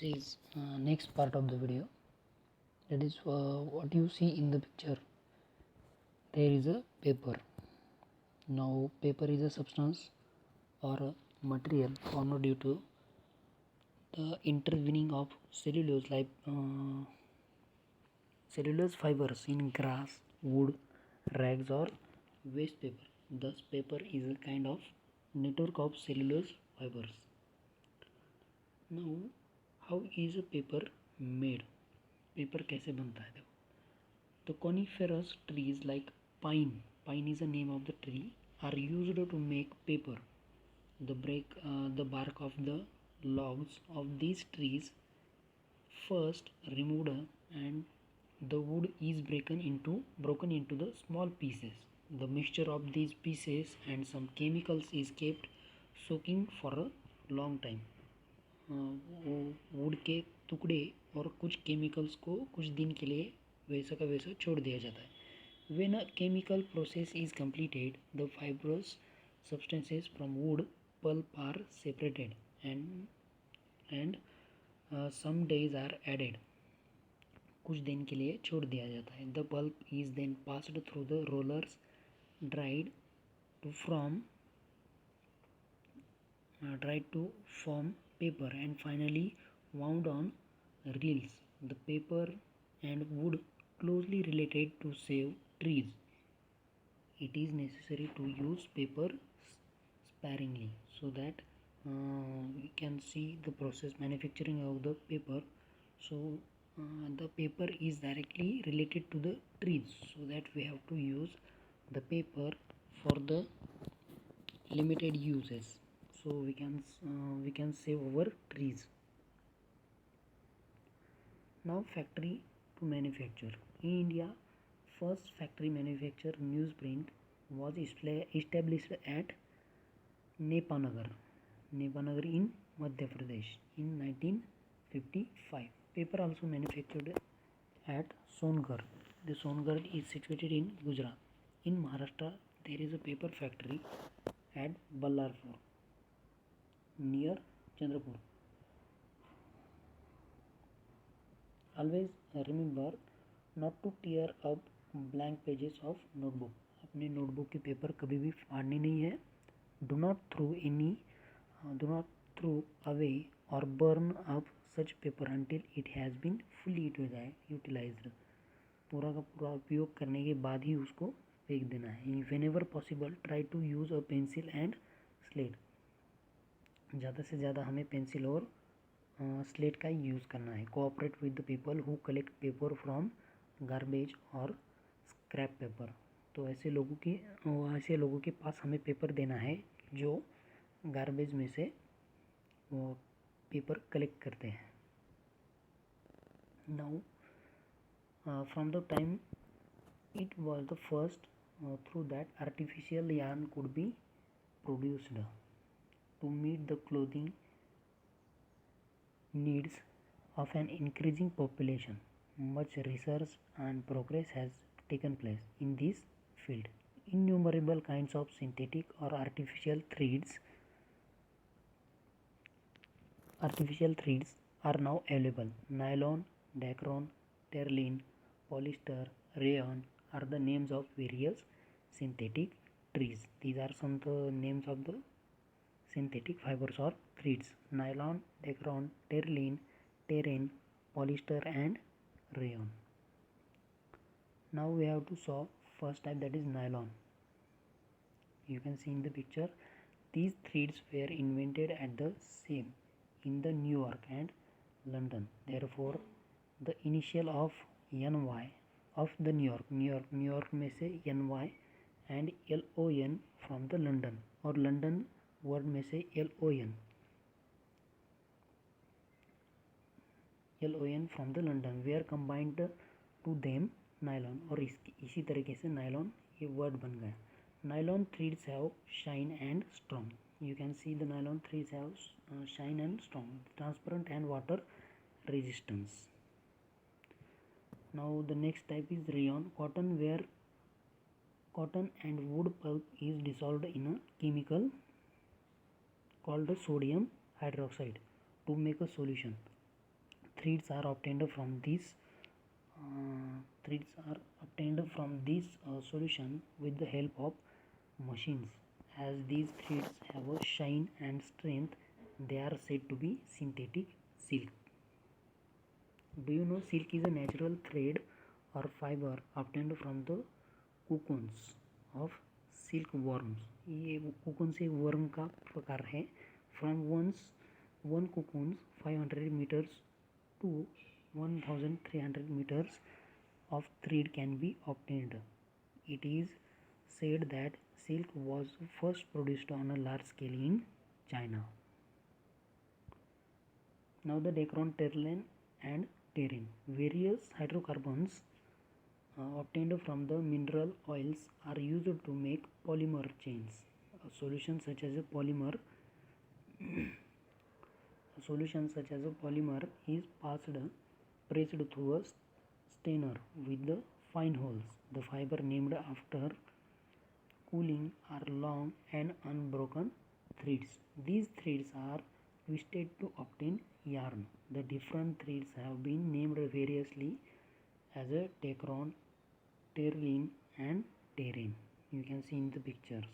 This is next part of the video. That is what you see in the picture. There is a paper. Now paper is a substance or a material formed due to the intervening of cellulose fibers in grass, wood, rags or waste paper. Thus paper is a kind of network of cellulose fibers. Now how is a paper made? Paper कैसे बनता है? देखो, the coniferous trees like pine is the name of the tree, are used to make paper. The bark of the logs of these trees first removed and the wood is broken into the small pieces. The mixture of these pieces and some chemicals is kept soaking for a long time. Would के टुकड़े और कुछ chemicals को कुछ दिन के लिए वैसा का वैसा छोड़ दिया जाता है. When a chemical process is completed, the fibrous substances from wood pulp are separated and some days are added. कुछ दिन के लिए छोड़ दिया जाता है. The pulp is then passed through the rollers, dried to form paper and finally wound on reels. The paper and wood closely related to save trees. It is necessary to use paper sparingly so that we can see the process manufacturing of the paper. So the paper is directly related to the trees, so that we have to use the paper for the limited uses, so we can save our trees. Now factory to manufacture. In India, first factory manufacture newsprint was established at Nepanagar in Madhya Pradesh in 1955. Paper also manufactured at Songarh. The Songarh is situated in Gujarat. In Maharashtra, there is a paper factory at Ballarpur near Chandrapur. Always remember not to tear up blank pages of notebook. अपने notebook के paper कभी भी फाड़ने नहीं है. Do not throw away or burn up such paper until it has been fully utilized. पूरा का पूरा उपयोग करने के बाद ही उसको फेंक देना है. Whenever possible, try to use a pencil and slate. ज़्यादा से ज़्यादा हमें पेंसिल और स्लेट का यूज़ करना है. Cooperate with the people who collect paper from garbage और स्क्रैप पेपर. तो ऐसे लोगों के पास हमें पेपर देना है जो गार्बेज में से वो पेपर कलेक्ट करते हैं. Now from the time it was the first through that artificial yarn could be produced to meet the clothing needs of an increasing population. Much research and progress has taken place in this field. Innumerable kinds of synthetic or artificial threads are now available. Nylon, Dacron, Terline, polyester, rayon are the names of various synthetic threads. These are some names of the synthetic fibers or threads: nylon, Dacron, Terline, terrain, polyester and rayon. Now we have to solve first type, that is nylon. You can see in the picture, these threads were invented at the same in the New York and London. Therefore the initial of NY of the New York में से NY and LON from the London, और London word में से LON from the London were combined to them nylon, और इसी तरीके से nylon ये word बन गया. Nylon threads have shine and strong. You can see the nylon threads have shine and strong, transparent and water resistance. Now the next type is rayon. Cotton, where cotton and wood pulp is dissolved in a chemical called the sodium hydroxide to make a solution. threads are obtained from this solution with the help of machines. As these threads have a shine and strength, they are said to be synthetic silk. Do you know silk is a natural thread or fiber obtained from the cocoons of silkworms. ये cocoon से worm का प्रकार है. From one cocoon 500 meters to 1300 meters of thread can be obtained. It is said that silk was first produced on a large scale in China. Now the Dacron, terline and terrene. Various hydrocarbons obtained from the mineral oils are used to make polymer chains. A solution such as a polymer is pressed through a strainer with the fine holes. The fiber named after cooling are long and unbroken threads. These threads are twisted to obtain yarn. The different threads have been named variously as a Dacron, terline and terrene. You can see in the pictures.